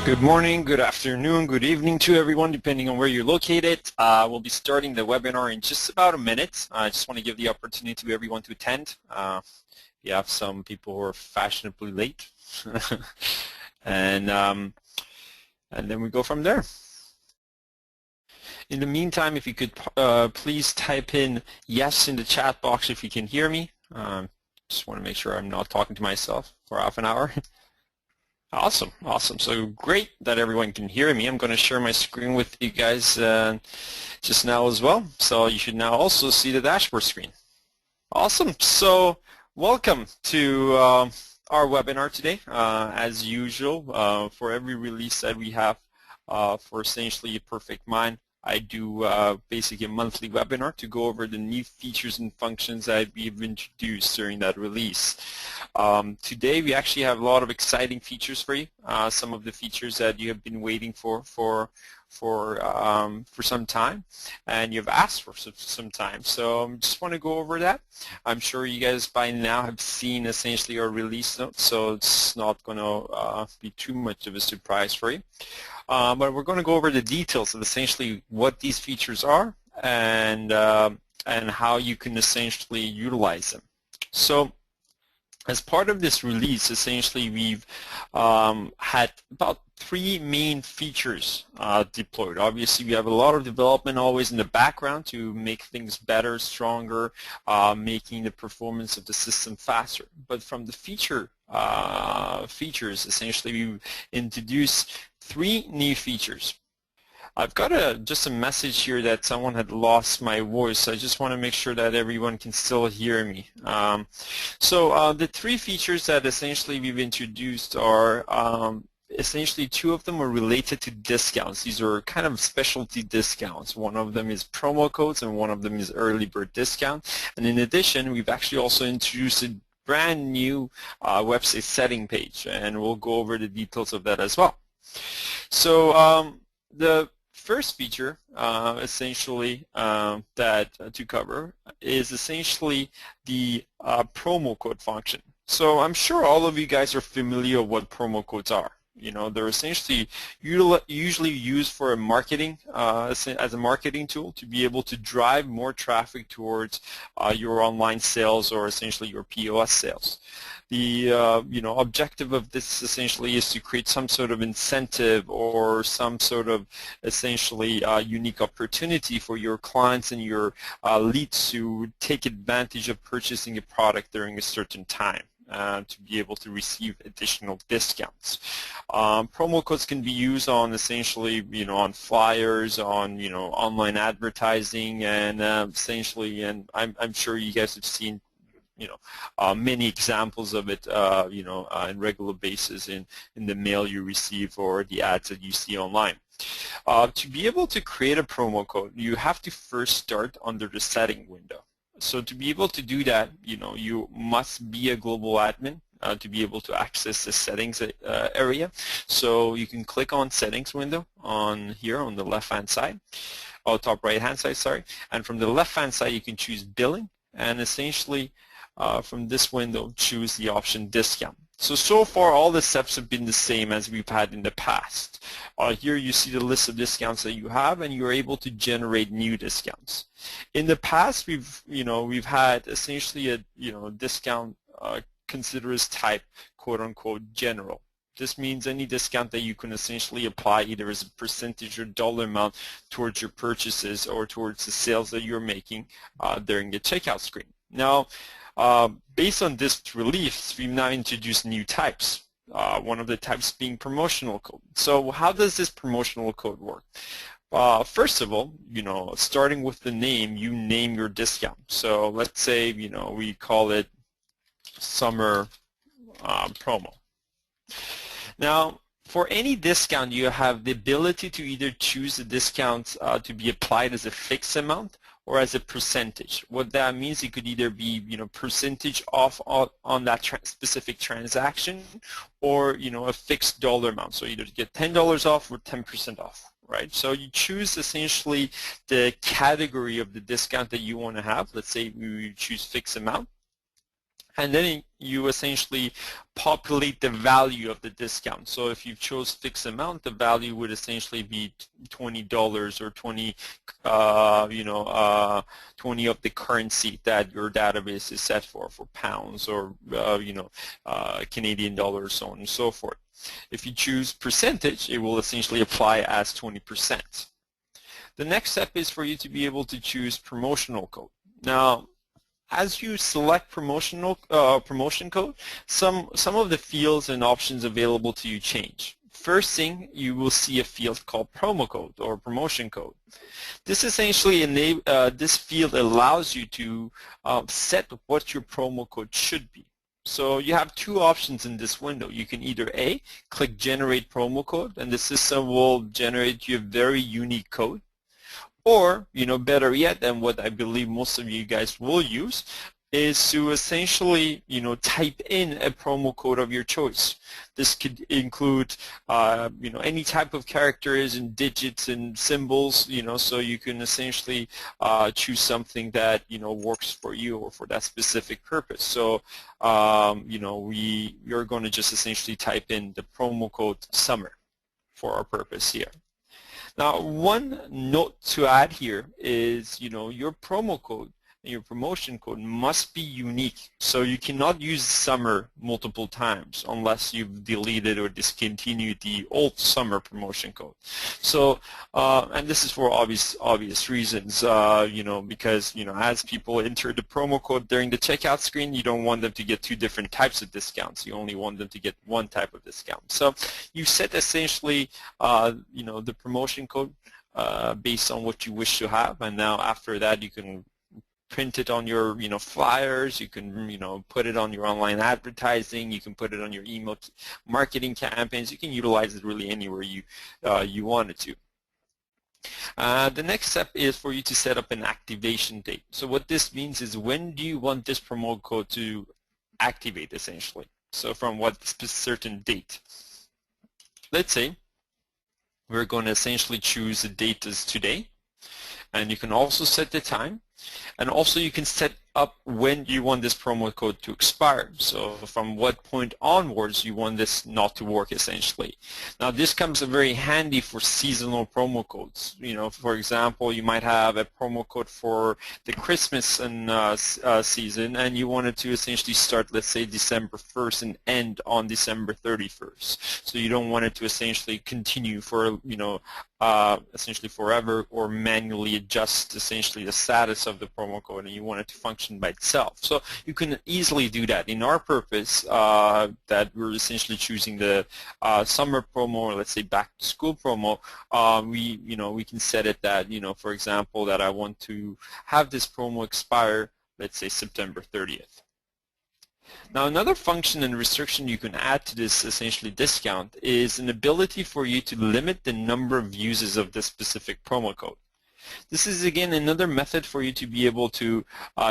Good morning, good afternoon, good evening to everyone, depending on where you're located. We'll be starting the webinar in just about a minute. I just want to give the opportunity to everyone to attend. We have some people who are fashionably late, and then we go from there. In the meantime, if you could please type in yes in the chat box if you can hear me. Just want to make sure I'm not talking to myself for half an hour. Awesome, awesome. So great that everyone can hear me. I'm going to share my screen with you guys just now as well. So you should now also see the dashboard screen. Awesome. So welcome to our webinar today. As usual, for every release that we have for essentially PerfectMIND, I do basically a monthly webinar to go over the new features and functions that we've introduced during that release. Today we actually have a lot of exciting features for you. Some of the features that you have been waiting for some time, and you've asked for some time. So I just want to go over that. I'm sure you guys by now have seen essentially our release notes, so it's not going to be too much of a surprise for you. But we're going to go over the details of essentially what these features are and how you can essentially utilize them. So as part of this release, essentially we've had about 3 main features deployed. Obviously, we have a lot of development always in the background to make things better, stronger, making the performance of the system faster. But from the features, essentially we've introduced 3 new features. I've got just a message here that someone had lost my voice. I just want to make sure that everyone can still hear me. So the 3 features that essentially we've introduced are essentially 2 of them are related to discounts. These are kind of specialty discounts. One of them is promo codes and one of them is early bird discount. And in addition, we've actually also introduced a brand new website setting page, and we'll go over the details of that as well. So the first feature essentially that to cover is essentially the promo code function. So I'm sure all of you guys are familiar with what promo codes are. You know, they're essentially usually used for a marketing as a marketing tool to be able to drive more traffic towards your online sales or essentially your POS sales. The objective of this essentially is to create some sort of incentive or some sort of essentially unique opportunity for your clients and your leads to take advantage of purchasing a product during a certain time. To be able to receive additional discounts. Promo codes can be used on essentially, on flyers, on online advertising, and essentially, and I'm sure you guys have seen many examples of it, on regular basis in the mail you receive or the ads that you see online. To be able to create a promo code, you have to first start under the setting window. So to be able to do that, you must be a global admin to be able to access the settings area. So you can click on settings window on here on the left-hand side, or top right-hand side, sorry. And from the left-hand side, you can choose billing, and essentially from this window, choose the option discount. So far, all the steps have been the same as we've had in the past. Here you see the list of discounts that you have, and you're able to generate new discounts. In the past, we've had essentially a discount consider as type, quote unquote, general. This means any discount that you can essentially apply either as a percentage or dollar amount towards your purchases or towards the sales that you're making during the checkout screen. Now, based on this release, we've now introduced new types. One of the types being promotional code. So how does this promotional code work? First of all, starting with the name, you name your discount. So let's say, we call it summer promo. Now, for any discount, you have the ability to either choose the discount to be applied as a fixed amount or as a percentage. What that means, it could either be percentage off on that specific transaction, or a fixed dollar amount. So either get $10 off or 10% off, right? So you choose essentially the category of the discount that you want to have. Let's say we choose fixed amount. And then you essentially populate the value of the discount. So if you chose fixed amount, the value would essentially be $20 or 20, 20 of the currency that your database is set for pounds or Canadian dollars, so on and so forth. If you choose percentage, it will essentially apply as 20%. The next step is for you to be able to choose promotional code. Now, as you select promotion code, some of the fields and options available to you change. First thing, you will see a field called promo code or promotion code. This essentially this field allows you to set what your promo code should be. So you have two options in this window. You can either A, click generate promo code, and the system will generate you a very unique code. Or, better yet, and what I believe most of you guys will use, is to essentially, type in a promo code of your choice. This could include, any type of characters and digits and symbols, so you can essentially choose something that, works for you or for that specific purpose. So, you're going to just essentially type in the promo code summer for our purpose here. Now, one note to add here is, your promo code and your promotion code must be unique. So you cannot use summer multiple times unless you've deleted or discontinued the old summer promotion code. So, and this is for obvious reasons, because, as people enter the promo code during the checkout screen, you don't want them to get two different types of discounts. You only want them to get one type of discount. So you set essentially, the promotion code based on what you wish to have, and now after that you can print it on your flyers, you can put it on your online advertising, you can put it on your email marketing campaigns, you can utilize it really anywhere you want it to. The next step is for you to set up an activation date. So what this means is, when do you want this promo code to activate essentially? So from what certain date? Let's say we're going to essentially choose the date as today, and you can also set the time. And also you can set up when you want this promo code to expire. So from what point onwards you want this not to work essentially. Now this comes very handy for seasonal promo codes. For example, you might have a promo code for the Christmas and season, and you want it to essentially start, let's say, December 1st and end on December 31st. So you don't want it to essentially continue for essentially forever, or manually adjust essentially the status of the promo code, and you want it to function by itself. So you can easily do that. In our purpose, that we're essentially choosing the summer promo, or let's say back to school promo, we can set it that, for example, that I want to have this promo expire, let's say September 30th. Now, another function and restriction you can add to this essentially discount is an ability for you to limit the number of uses of this specific promo code. This is, again, another method for you to be able to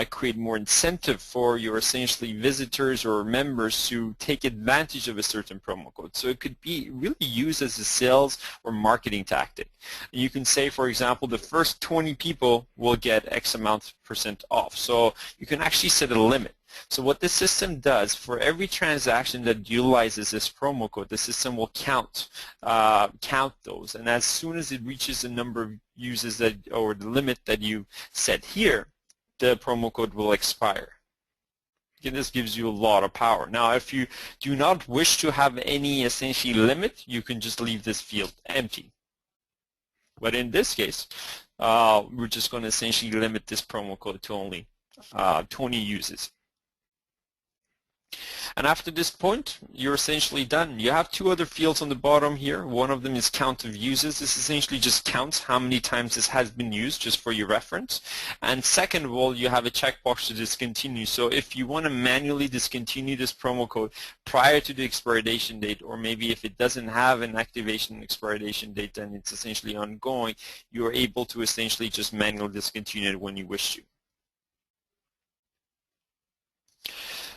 create more incentive for your essentially visitors or members to take advantage of a certain promo code. So it could be really used as a sales or marketing tactic. You can say, for example, the first 20 people will get X amount % off. So you can actually set a limit. So what this system does, for every transaction that utilizes this promo code, the system will count those, and as soon as it reaches the number of uses or the limit that you set here, the promo code will expire. Again, this gives you a lot of power. Now, if you do not wish to have any essentially limit, you can just leave this field empty. But in this case, we're just going to essentially limit this promo code to only 20 uses. And after this point, you're essentially done. You have two other fields on the bottom here. One of them is count of uses. This essentially just counts how many times this has been used, just for your reference. And second of all, you have a checkbox to discontinue. So if you want to manually discontinue this promo code prior to the expiration date, or maybe if it doesn't have an activation and expiration date, then it's essentially ongoing, you're able to essentially just manually discontinue it when you wish to.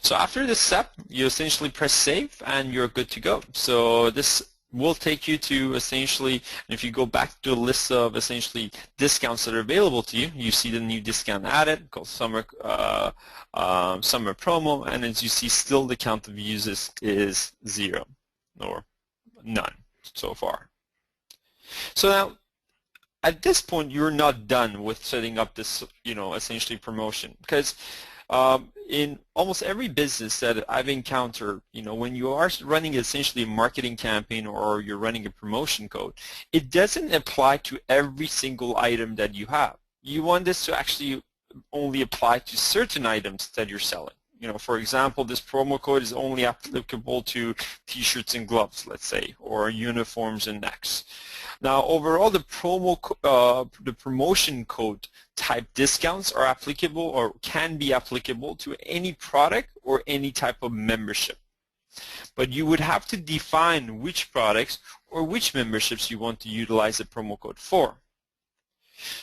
So after this step, you essentially press save and you're good to go. So this will take you to essentially, and if you go back to a list of essentially discounts that are available to you, you see the new discount added called summer promo, and as you see, still the count of users is 0 or none so far. So now, at this point, you're not done with setting up this, essentially promotion, because in almost every business that I've encountered, when you are running essentially a marketing campaign or you're running a promotion code, it doesn't apply to every single item that you have. You want this to actually only apply to certain items that you're selling. For example, this promo code is only applicable to t-shirts and gloves, let's say, or uniforms and necks. Now, overall, the promotion code type discounts are applicable or can be applicable to any product or any type of membership. But you would have to define which products or which memberships you want to utilize the promo code for.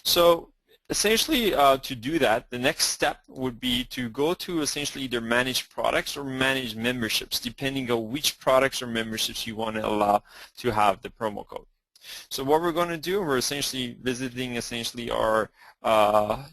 So essentially, to do that, the next step would be to go to essentially either manage products or manage memberships, depending on which products or memberships you want to allow to have the promo code. So what we're going to do, we're essentially visiting essentially our, our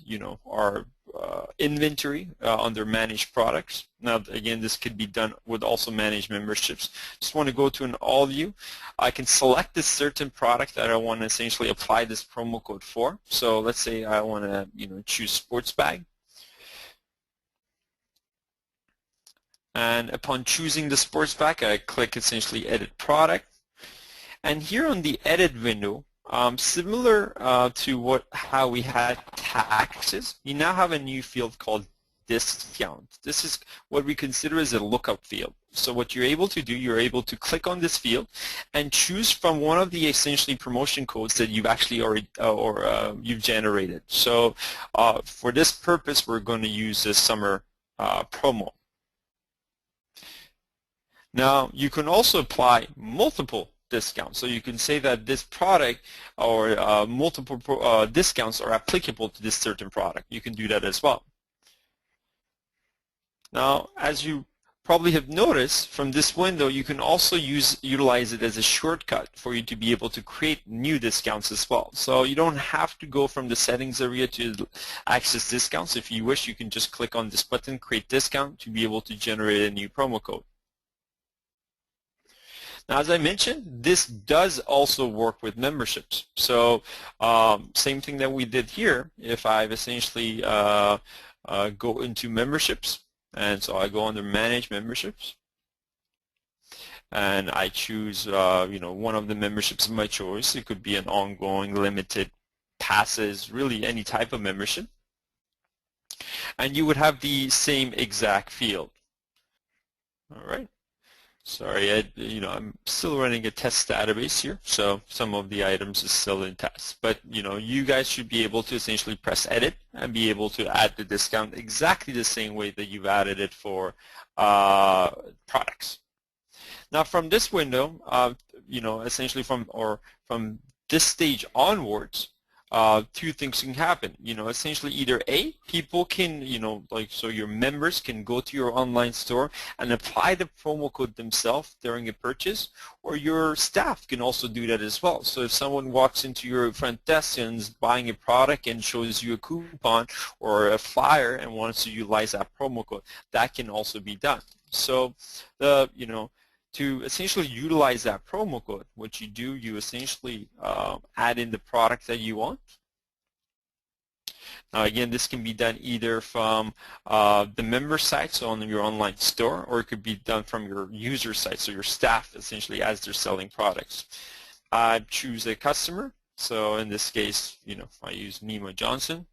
inventory under manage products. Now, again, this could be done with also manage memberships. Just want to go to an all view. I can select this certain product that I want to essentially apply this promo code for. So let's say I want to, choose sports bag. And upon choosing the sports bag, I click essentially edit product. And here on the edit window, similar to how we had taxes, you now have a new field called discount. This is what we consider as a lookup field. So what you're able to do, you're able to click on this field and choose from one of the essentially promotion codes that you've actually already you've generated. So for this purpose, we're going to use this summer promo. Now, you can also apply multiple discounts. So you can say that this product or multiple discounts are applicable to this certain product. You can do that as well. Now, as you probably have noticed from this window, you can also utilize it as a shortcut for you to be able to create new discounts as well. So you don't have to go from the settings area to access discounts. If you wish, you can just click on this button, create discount, to be able to generate a new promo code. Now, as I mentioned, this does also work with memberships. So same thing that we did here. If I've essentially go into memberships, and so I go under manage memberships, and I choose one of the memberships of my choice. It could be an ongoing, limited, passes, really any type of membership, and you would have the same exact field. All right. Sorry, I'm still running a test database here, so some of the items is still in test. But, you guys should be able to essentially press edit and be able to add the discount exactly the same way that you've added it for products. Now, from this window, essentially from this stage onwards, two things can happen. Essentially either A, people can, so your members can go to your online store and apply the promo code themselves during a purchase, or your staff can also do that as well. So if someone walks into your front desk and is buying a product and shows you a coupon or a flyer and wants to utilize that promo code, that can also be done. So to essentially utilize that promo code, what you do, you essentially add in the product that you want. Now, again, this can be done either from the member site, so on your online store, or it could be done from your user site, so your staff, essentially, as they're selling products. I choose a customer, so in this case, I use Nima Johnson.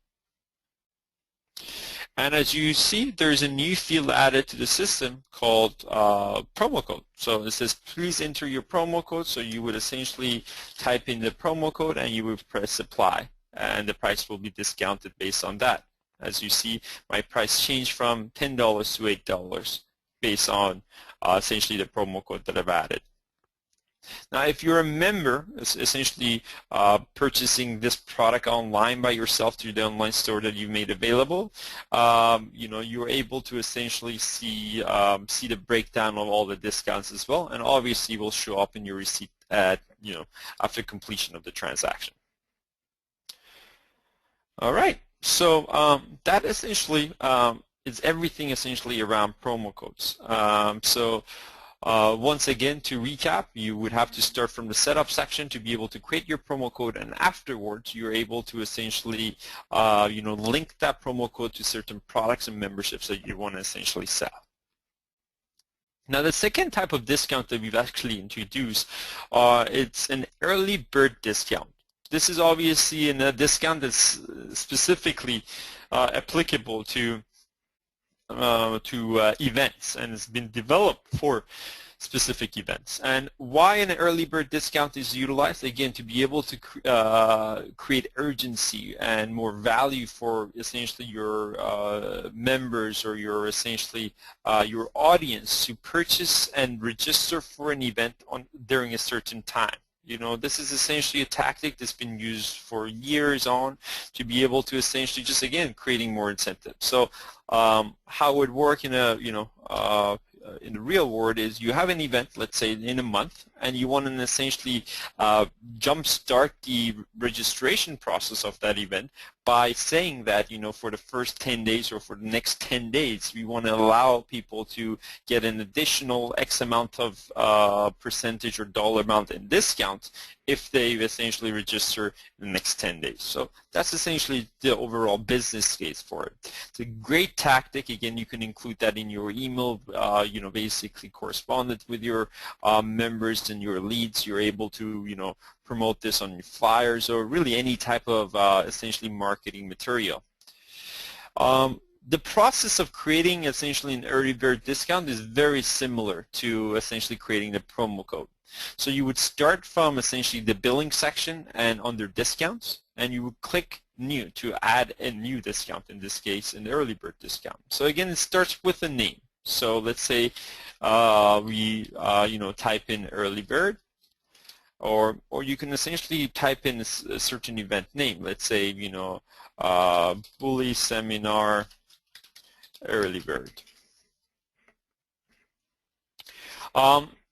And as you see, there's a new field added to the system called promo code. So it says, please enter your promo code. So you would essentially type in the promo code and you would press apply. And the price will be discounted based on that. As you see, my price changed from $10 to $8 based on essentially the promo code that I've added. Now, if you're a member, essentially purchasing this product online by yourself through the online store that you made available, you're able to essentially see the breakdown of all the discounts as well, and obviously will show up in your receipt at after completion of the transaction. All right, so that essentially is everything essentially around promo codes. Once again, to recap, you would have to start from the setup section to be able to create your promo code, and afterwards you're able to essentially link that promo code to certain products and memberships that you want to essentially sell. Now, the second type of discount that we've actually introduced, it's an early bird discount. This is obviously a discount that's specifically applicable to events, and it's been developed for specific events. And why an early bird discount is utilized, again, to be able to create urgency and more value for essentially your members or your essentially your audience to purchase and register for an event during a certain time. This is essentially a tactic that's been used for years on to be able to essentially just, again, creating more incentive. So how it would work in in the real world is you have an event, let's say in a month, and you want to essentially jumpstart the registration process of that event by saying that, for the first 10 days or for the next 10 days, we want to allow people to get an additional X amount of percentage or dollar amount in discount if they essentially register in the next 10 days. So that's essentially the overall business case for it. It's a great tactic. Again, you can include that in your email, basically correspondence with your members and your leads. You're able to, promote this on your flyers or really any type of essentially marketing material. The process of creating essentially an early bird discount is very similar to essentially creating the promo code. So you would start from essentially the billing section and under discounts, and you would click new to add a new discount, in this case an early bird discount. So again, it starts with a name. So let's say we type in early bird, or you can essentially type in a certain event name. Let's say bully seminar early bird.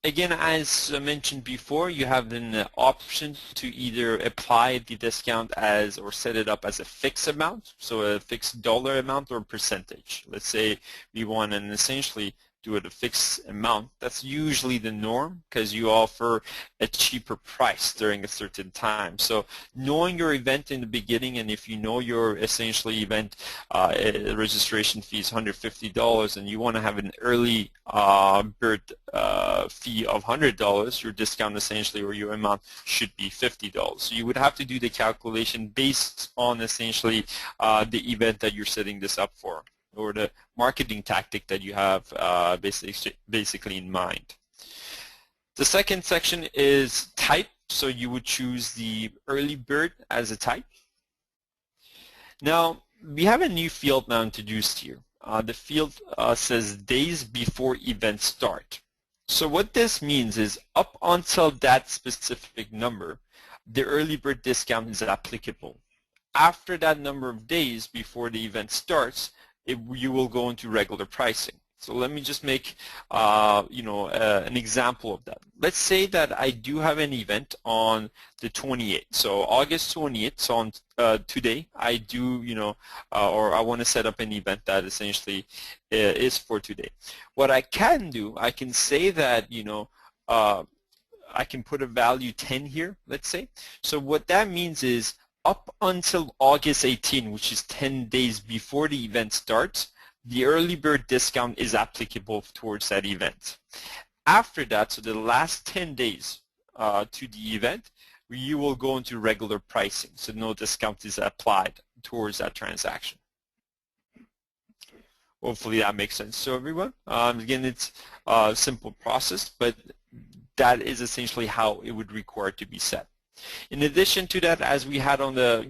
Again, as I mentioned before, you have an option to either apply the discount as or set it up as a fixed amount, so a fixed dollar amount or percentage. Let's say we want to essentially do it a fixed amount. That's usually the norm because you offer a cheaper price during a certain time. So knowing your event in the beginning, and if you know your essentially event registration fee is $150 and you want to have an early bird fee of $100, your discount essentially or your amount should be $50. So you would have to do the calculation based on essentially the event that you're setting this up for, or the marketing tactic that you have basically in mind. The second section is type, so you would choose the early bird as a type. Now, we have a new field now introduced here. The field says days before event start. So what this means is up until that specific number, the early bird discount is applicable. After that number of days before the event starts, you will go into regular pricing. So let me just make an example of that. Let's say that I do have an event on the 28th, so August 28th. So on today, I do or I want to set up an event that essentially is for today. What I can do, I can say that I can put a value 10 here, let's say. So what that means is, up until August 18, which is 10 days before the event starts, the early bird discount is applicable towards that event. After that, so the last 10 days to the event, you will go into regular pricing, so no discount is applied towards that transaction. Hopefully that makes sense to everyone. Again, it's a simple process, but that is essentially how it would require to be set. In addition to that, as we had on the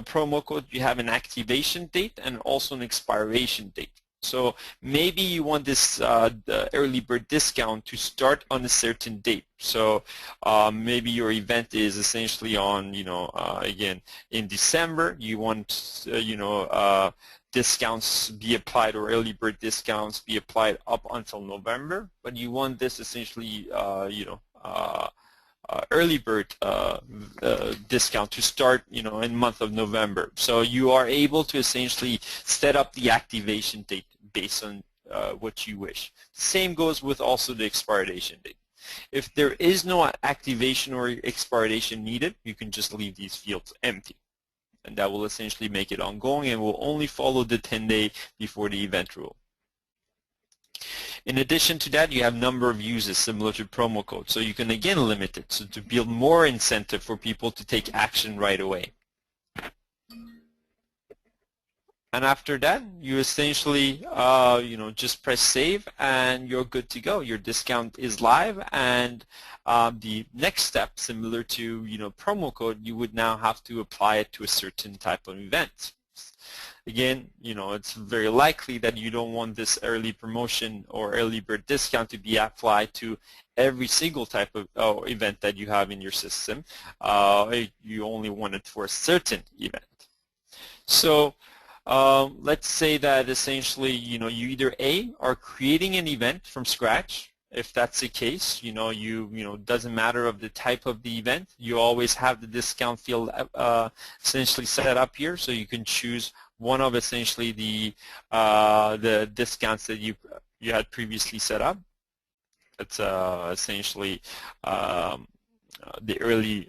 promo code, you have an activation date and also an expiration date. So maybe you want this the early bird discount to start on a certain date. So maybe your event is essentially on, again, in December. You want, discounts be applied, or early bird discounts be applied up until November, but you want this essentially, early bird discount to start, in the month of November. So you are able to essentially set up the activation date based on what you wish. Same goes with also the expiration date. If there is no activation or expiration needed, you can just leave these fields empty. And that will essentially make it ongoing and will only follow the 10-day before the event rule. In addition to that, you have number of uses similar to promo code. So you can again limit it, so to build more incentive for people to take action right away. And after that, you essentially, just press save and you're good to go. Your discount is live, and the next step, similar to, promo code, you would now have to apply it to a certain type of event. Again, it's very likely that you don't want this early promotion or early bird discount to be applied to every single type of event that you have in your system. You only want it for a certain event. So let's say that essentially, you either A, are creating an event from scratch. If that's the case, doesn't matter of the type of the event. You always have the discount field essentially set up here, so you can choose one of essentially the discounts that you had previously set up. It's essentially the early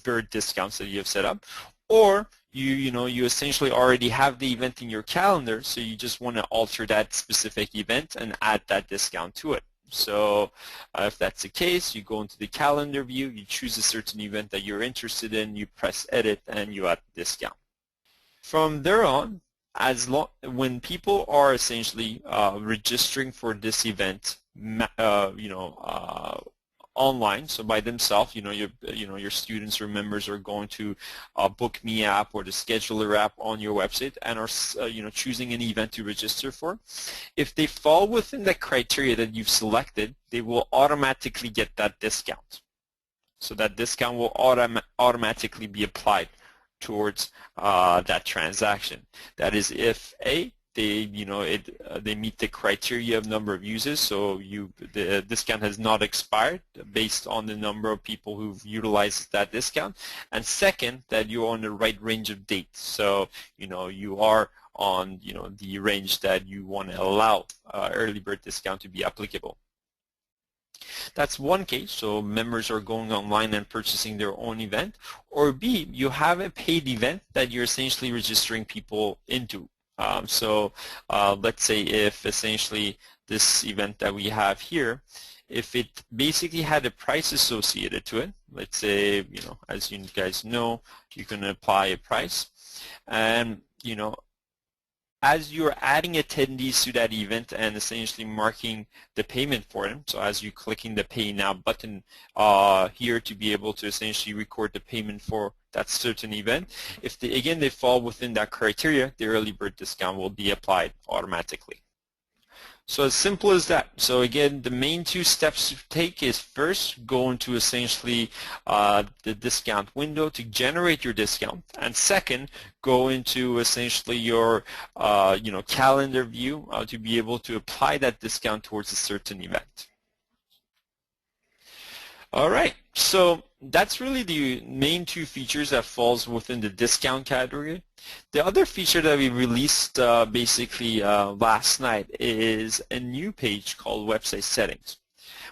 bird discounts that you have set up, or you essentially already have the event in your calendar, so you just want to alter that specific event and add that discount to it. So if that's the case, you go into the calendar view, you choose a certain event that you're interested in, you press edit, and you add the discount. From there on, when people are essentially registering for this event, online, so by themselves, your students or members are going to Book Me app or the Scheduler app on your website and are choosing an event to register for. If they fall within the criteria that you've selected, they will automatically get that discount. So that discount will automatically be applied towards that transaction. That is if A, they meet the criteria of number of users, so the discount has not expired based on the number of people who've utilized that discount, and second, that you're on the right range of dates, so you are on the range that you want to allow early bird discount to be applicable. That's one case, so members are going online and purchasing their own event. Or B, you have a paid event that you're essentially registering people into. So let's say if essentially this event that we have here, if it basically had a price associated to it, let's say, as you guys know, you can apply a price, and as you're adding attendees to that event and essentially marking the payment for them, so as you're clicking the Pay Now button here to be able to essentially record the payment for that certain event, if they fall within that criteria, the early bird discount will be applied automatically. So as simple as that. So again, the main two steps to take is first go into essentially the discount window to generate your discount, and second, go into essentially your calendar view to be able to apply that discount towards a certain event. All right, so that's really the main two features that falls within the discount category. The other feature that we released basically last night is a new page called Website Settings.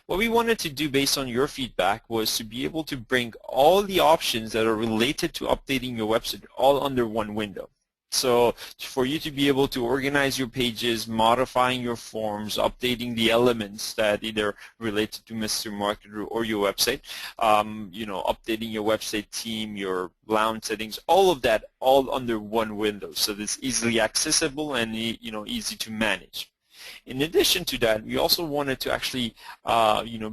What we wanted to do based on your feedback was to be able to bring all the options that are related to updating your website all under one window. So for you to be able to organize your pages, modifying your forms, updating the elements that either related to Mr. Marketer or your website, updating your website theme, your lounge settings, all of that all under one window. So it's easily accessible and easy to manage. In addition to that, we also wanted to actually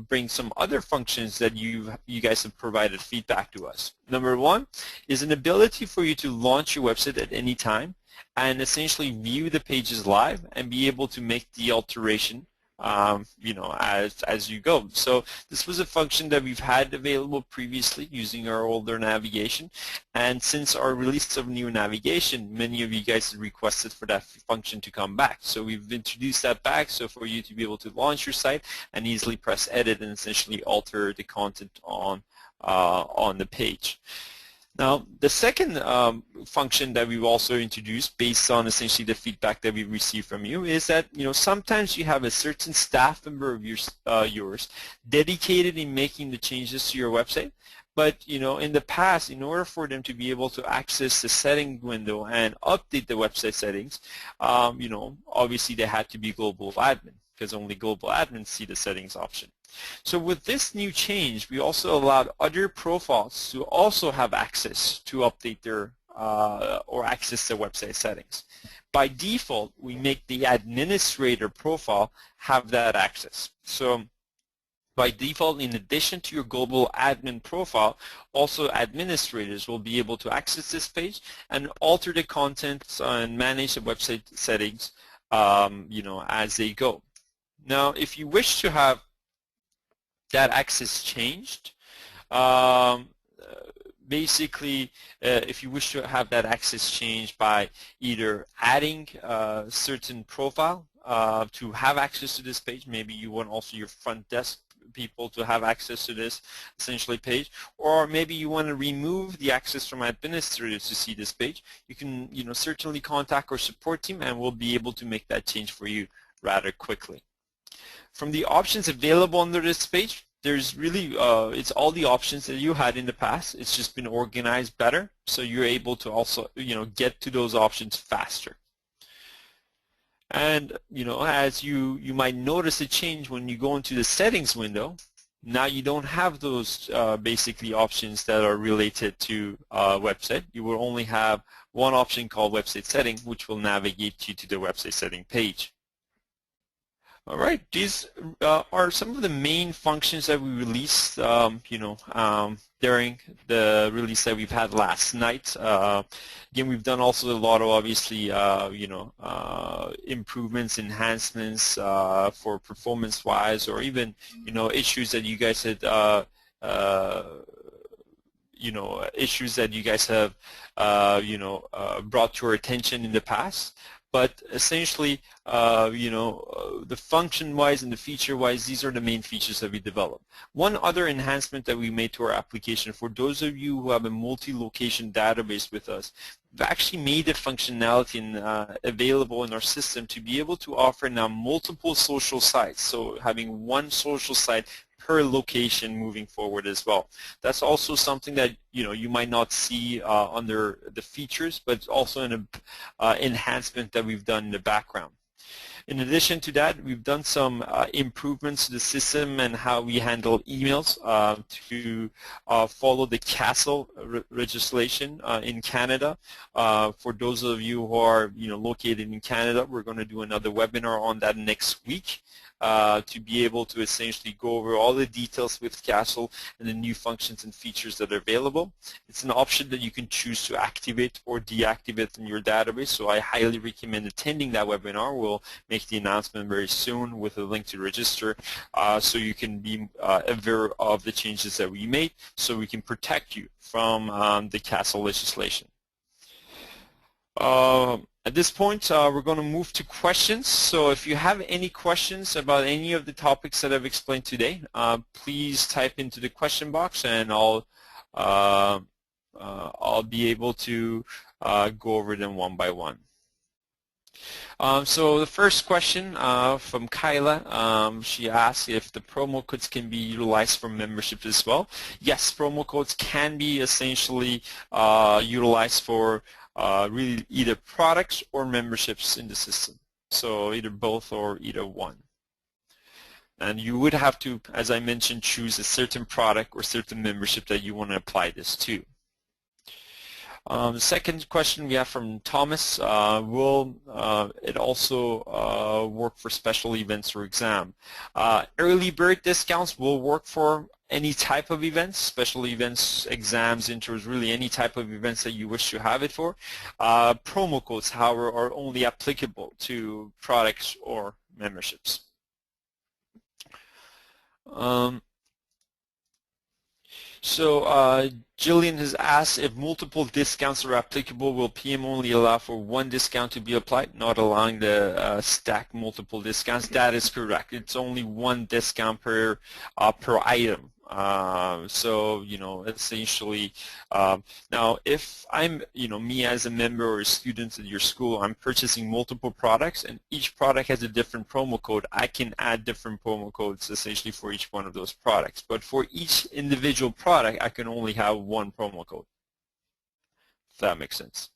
bring some other functions that you guys have provided feedback to us. Number one is an ability for you to launch your website at any time and essentially view the pages live and be able to make the alteration as you go. So this was a function that we've had available previously using our older navigation, and since our release of new navigation, many of you guys have requested for that function to come back. So we've introduced that back so for you to be able to launch your site and easily press edit and essentially alter the content on the page. Now, the second function that we've also introduced based on essentially the feedback that we received from you is that, sometimes you have a certain staff member of yours dedicated in making the changes to your website, but, in the past, in order for them to be able to access the setting window and update the website settings, obviously they had to be global admin because only global admins see the settings option. So with this new change, we also allowed other profiles to also have access to update their or access their website settings. By default, we make the administrator profile have that access. So by default, in addition to your global admin profile, also administrators will be able to access this page and alter the content and manage the website settings, as they go. Now, if you wish to have that access changed, basically, if you wish to have that access changed by either adding a certain profile to have access to this page, maybe you want also your front desk people to have access to this essentially page, or maybe you want to remove the access from administrators to see this page, you can certainly contact our support team and we'll be able to make that change for you rather quickly. From the options available under this page, there's really, it's all the options that you had in the past. It's just been organized better, so you're able to also, get to those options faster. And, as you might notice a change when you go into the settings window, now you don't have those basically options that are related to website. You will only have one option called website setting, which will navigate you to the website setting page. All right, these are some of the main functions that we released, during the release that we've had last night. Again, we've done also a lot of obviously, improvements, enhancements for performance-wise, or even, issues that you guys had, issues that you guys have, brought to our attention in the past. But essentially, the function-wise and the feature-wise, these are the main features that we developed. One other enhancement that we made to our application, for those of you who have a multi-location database with us, we've actually made the functionality available in our system to be able to offer now multiple social sites. So having one social site per location moving forward as well. That's also something that you might not see under the features, but also an enhancement that we've done in the background. In addition to that, we've done some improvements to the system and how we handle emails to follow the CASL legislation in Canada. For those of you who are located in Canada, we're going to do another webinar on that next week. To be able to essentially go over all the details with CASL and the new functions and features that are available. It's an option that you can choose to activate or deactivate in your database, so I highly recommend attending that webinar. We'll make the announcement very soon with a link to register, so you can be aware of the changes that we made, so we can protect you from the CASL legislation. At this point, we're going to move to questions. So if you have any questions about any of the topics that I've explained today, please type into the question box, and I'll be able to go over them one by one. So the first question from Kyla, she asked if the promo codes can be utilized for memberships as well. Yes, promo codes can be essentially utilized for really either products or memberships in the system. So either both or either one. And you would have to, as I mentioned, choose a certain product or certain membership that you want to apply this to. The second question we have from Thomas, will it also work for special events or exam? Early bird discounts will work for any type of events, special events, exams, intros, really any type of events that you wish to have it for. Promo codes, however, are only applicable to products or memberships. Jillian has asked if multiple discounts are applicable, will PM only allow for one discount to be applied, not allowing the stack multiple discounts? That is correct. It's only one discount per item. Essentially, now if I'm, me as a member or a student at your school, I'm purchasing multiple products and each product has a different promo code, I can add different promo codes essentially for each one of those products. But for each individual product, I can only have one promo code, if that makes sense.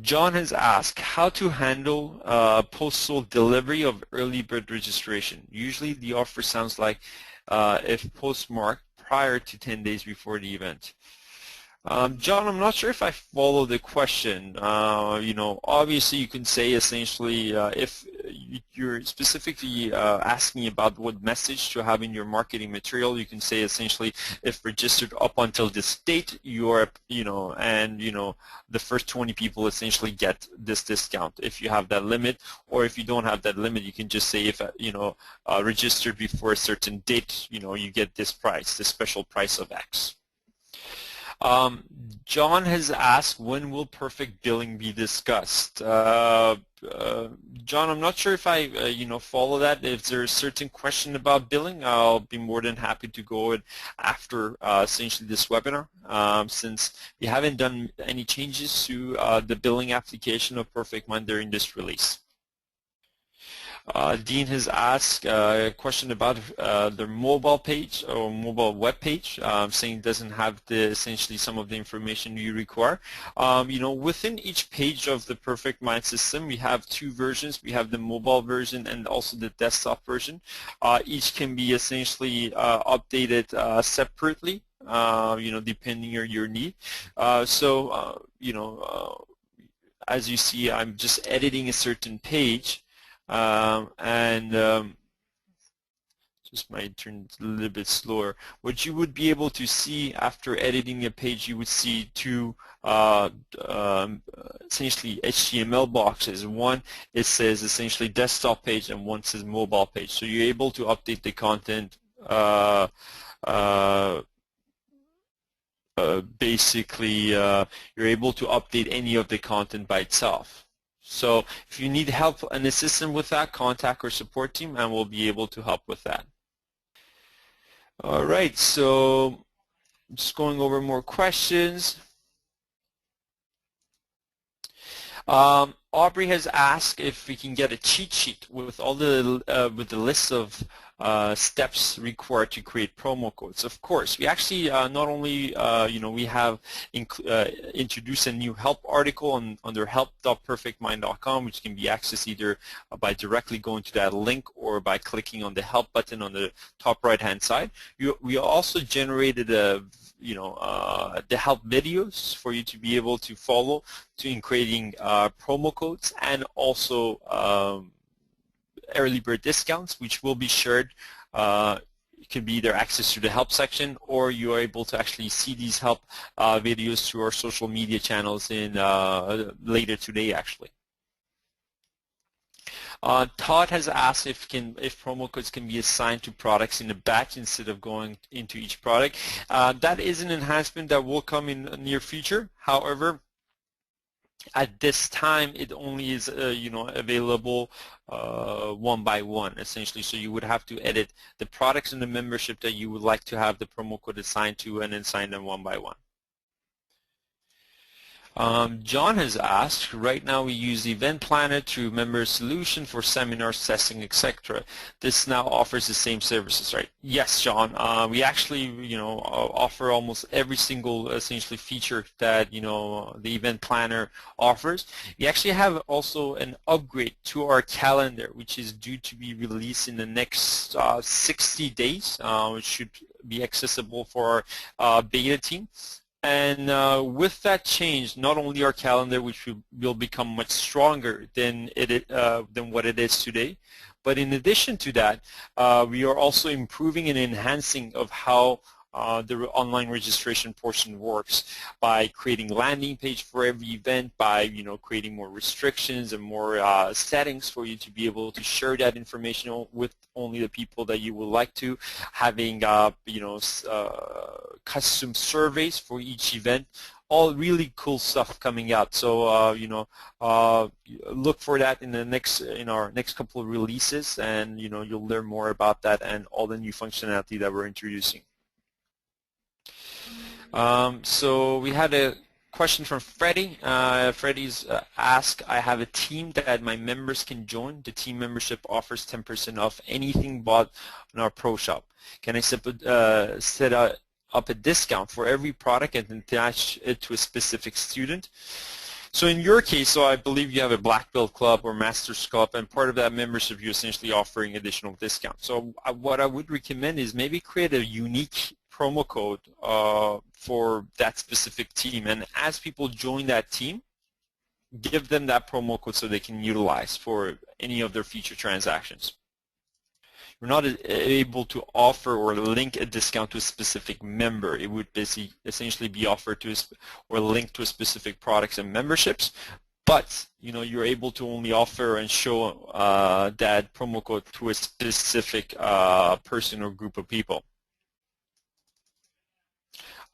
John has asked how to handle postal delivery of early bird registration. Usually the offer sounds like if postmarked prior to 10 days before the event. John, I'm not sure if I follow the question. Obviously you can say essentially if you're specifically asking about what message to have in your marketing material, you can say essentially if registered up until this date, the first 20 people essentially get this discount if you have that limit, or if you don't have that limit, you can just say if registered before a certain date, you get this price, this special price of X. John has asked, when will perfect billing be discussed? John, I'm not sure if I, follow that. If there's a certain question about billing, I'll be more than happy to go in after essentially this webinar, since we haven't done any changes to the billing application of PerfectMIND during this release. Dean has asked a question about their mobile page or mobile web page, saying it doesn't have essentially some of the information you require. Within each page of the PerfectMIND system, we have two versions. We have the mobile version and also the desktop version. Each can be essentially updated separately, depending on your need. As you see, I'm just editing a certain page. Just might turn a little bit slower. What you would be able to see after editing a page, you would see two essentially HTML boxes. One, it says essentially desktop page, and one says mobile page. So you're able to update the content basically you're able to update any of the content by itself. So if you need help and assistance with that, contact our support team and we'll be able to help with that. All right, so just going over more questions. Aubrey has asked if we can get a cheat sheet with all the list of steps required to create promo codes. Of course, we actually not only we have introduced a new help article under help.perfectmind.com, which can be accessed either by directly going to that link or by clicking on the help button on the top right hand side. We also generated the help videos for you to be able to follow in creating promo codes and also early bird discounts, which will be shared. It can be either access to the help section, or you are able to actually see these help videos through our social media channels in later today actually. Todd has asked if promo codes can be assigned to products in a batch instead of going into each product. That is an enhancement that will come in the near future. However, at this time, it only is available one by one, essentially. So you would have to edit the products in the membership that you would like to have the promo code assigned to, and then assign them one by one. John has asked, right now we use the Event Planner to Member Solution for seminars, testing, etc. This now offers the same services, right? Yes, John. We actually, offer almost every single essentially feature that the Event Planner offers. We actually have also an upgrade to our calendar, which is due to be released in the next 60 days, which should be accessible for our beta team. And with that change, not only our calendar, which will become much stronger than what it is today, But in addition to that, we are also improving and enhancing of how the online registration portion works by creating landing page for every event, by creating more restrictions and more settings for you to be able to share that information with only the people that you would like to, having custom surveys for each event. All really cool stuff coming out. So look for that in our next couple of releases, and you'll learn more about that and all the new functionality that we're introducing. So we had a question from Freddie. Freddie's asked, I have a team that my members can join. The team membership offers 10% off anything bought on our Pro Shop. Can I set up a discount for every product and attach it to a specific student? So in your case, so I believe you have a Black Belt Club or Master's Club, and part of that membership you're essentially offering additional discounts. So what I would recommend is maybe create a unique promo code for that specific team, and as people join that team, give them that promo code so they can utilize for any of their future transactions. You're not able to offer or link a discount to a specific member. It would essentially be offered to or linked to specific products and memberships, but you're able to only offer and show that promo code to a specific person or group of people.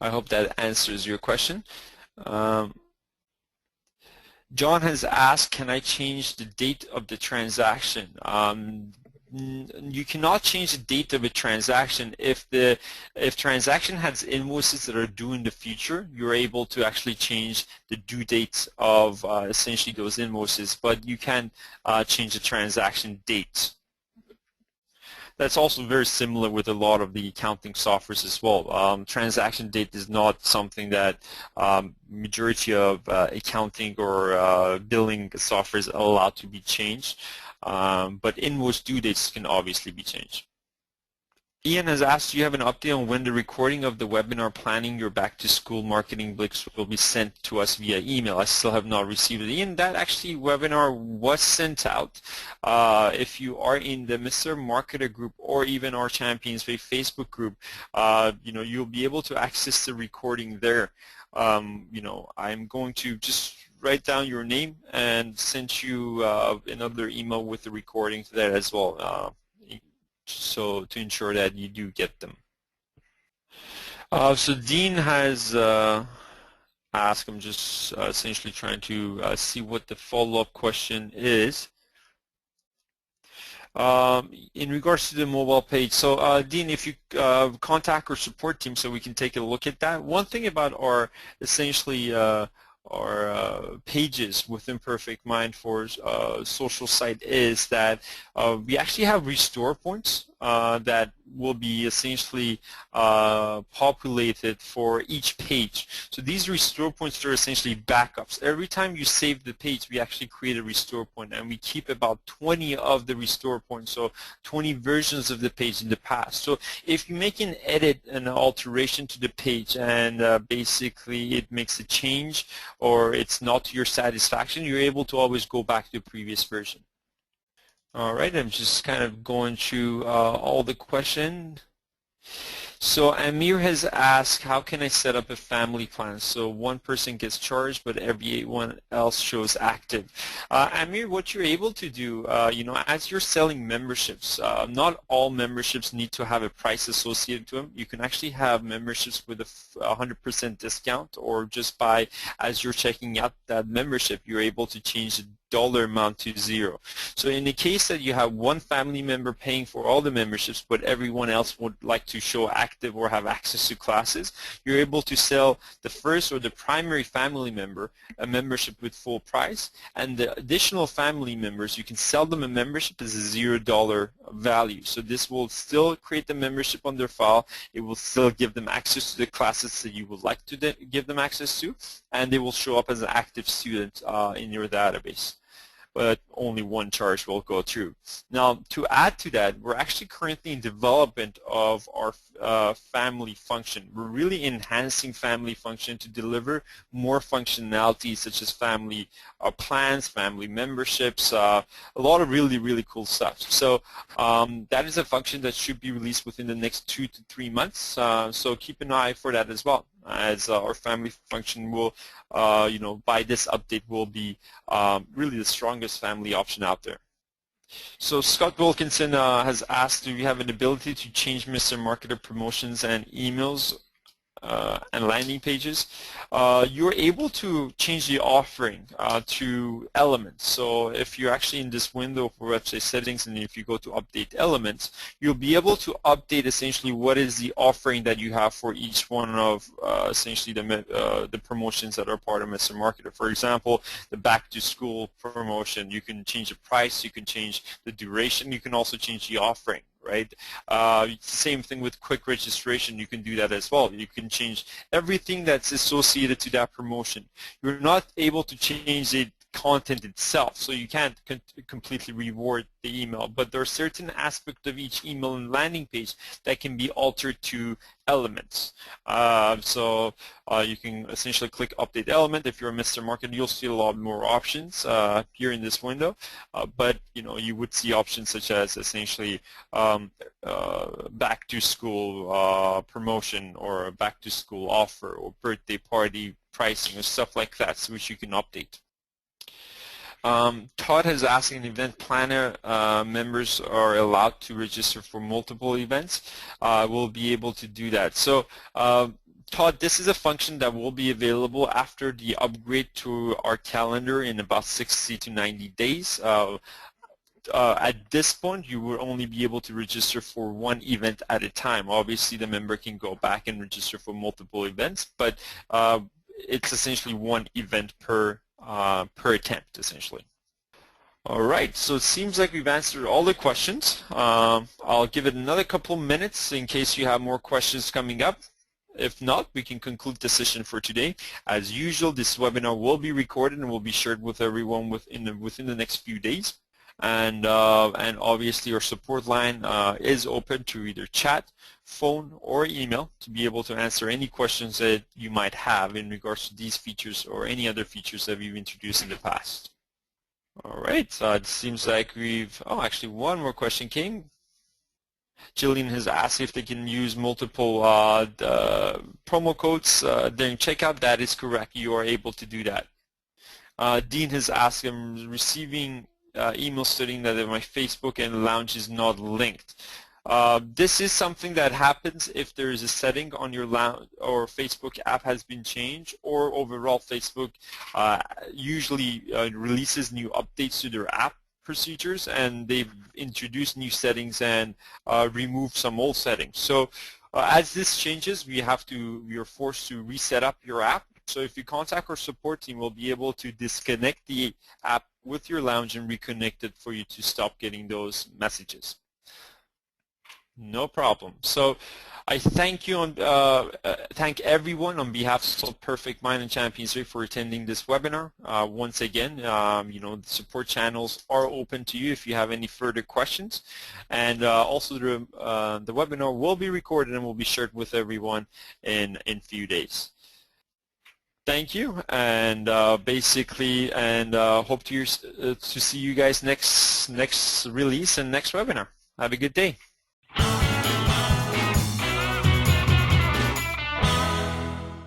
I hope that answers your question. John has asked, can I change the date of the transaction? You cannot change the date of a transaction. If transaction has invoices that are due in the future, you're able to actually change the due dates of essentially those invoices, but you can change the transaction date. That's also very similar with a lot of the accounting softwares as well. Transaction date is not something that majority of accounting or billing software is allowed to be changed, but invoice due dates can obviously be changed. Ian has asked, do you have an update on when the recording of the webinar planning your back-to-school marketing blitz will be sent to us via email? I still have not received it. Ian, that actually webinar was sent out. If you are in the Mr. Marketer group or even our ChampionsWay Facebook group, you'll be able to access the recording there. I'm going to just write down your name and send you another email with the recording to that as well. So to ensure that you do get them. So Dean has asked, I'm just essentially trying to see what the follow-up question is. In regards to the mobile page, so Dean, if you contact our support team so we can take a look at that. One thing about our essentially our pages within PerfectMIND for social site is that we actually have restore points that will be essentially populated for each page. So these restore points are essentially backups. Every time you save the page, we actually create a restore point, and we keep about 20 of the restore points, so 20 versions of the page in the past. So if you make an edit, an alteration to the page, and basically it makes a change or it's not to your satisfaction, you're able to always go back to the previous version. All right, I'm just kind of going through all the questions. So Amir has asked, how can I set up a family plan so one person gets charged but everyone else shows active? Amir, what you're able to do, as you're selling memberships, not all memberships need to have a price associated to them. You can actually have memberships with a 100% discount, or just by, as you're checking out that membership, you're able to change the dollar amount to zero. So in the case that you have one family member paying for all the memberships but everyone else would like to show active or have access to classes, you're able to sell the first or the primary family member a membership with full price, and the additional family members, you can sell them a membership as a $0 value. So this will still create the membership on their file, it will still give them access to the classes that you would like to give them access to, and they will show up as an active student in your database. but only one charge will go through. Now, to add to that, we're actually currently in development of our family function. We're really enhancing family function to deliver more functionality, such as family plans, family memberships, a lot of really cool stuff. So that is a function that should be released within the next 2 to 3 months. So keep an eye for that as well, as our family function will, by this update, will be really the strongest family option out there. So Scott Wilkinson has asked, do we have an ability to change Mr. Marketer promotions and emails and landing pages? You're able to change the offering to elements. So if you're actually in this window for website settings, and if you go to update elements, you'll be able to update essentially what is the offering that you have for each one of essentially the promotions that are part of Mr. Marketer. For example, the back to school promotion, you can change the price, you can change the duration, you can also change the offering. Right? Same thing with quick registration. You can do that as well. You can change everything that's associated to that promotion. You're not able to change the content itself, so you can't completely reward the email, but there are certain aspects of each email and landing page that can be altered to elements. So you can essentially click update element. If you're a Mr. Marketer, you'll see a lot more options here in this window, but you would see options such as essentially back to school promotion, or a back to school offer, or birthday party pricing, or stuff like that, so which you can update. Todd has asked, an event planner members are allowed to register for multiple events. We'll be able to do that. So Todd, this is a function that will be available after the upgrade to our calendar in about 60 to 90 days. At this point, you will only be able to register for one event at a time. Obviously, the member can go back and register for multiple events, but it's essentially one event per attempt, essentially. All right, so it seems like we've answered all the questions. I'll give it another couple minutes in case you have more questions coming up. If not, we can conclude the session for today. As usual, this webinar will be recorded and will be shared with everyone within the next few days. And obviously our support line is open to either chat, phone, or email to be able to answer any questions that you might have in regards to these features or any other features that we've introduced in the past. All right, so it seems like actually one more question came. Jillian has asked if they can use multiple promo codes during checkout. That is correct. You are able to do that. Dean has asked, I'm receiving email stating that my Facebook and lounge is not linked. This is something that happens if there is a setting on your lounge or Facebook app has been changed, or overall Facebook usually releases new updates to their app procedures, and they've introduced new settings and removed some old settings. So as this changes, we are forced to reset up your app. So if you contact our support team, we'll be able to disconnect the app with your lounge and reconnect it for you to stop getting those messages. No problem. So I thank you thank everyone on behalf of Perfect Mind and ChampionsWay for attending this webinar. Once again, the support channels are open to you if you have any further questions, and also the webinar will be recorded and will be shared with everyone in a few days. Thank you, and hope to see you guys next release and next webinar. Have a good day.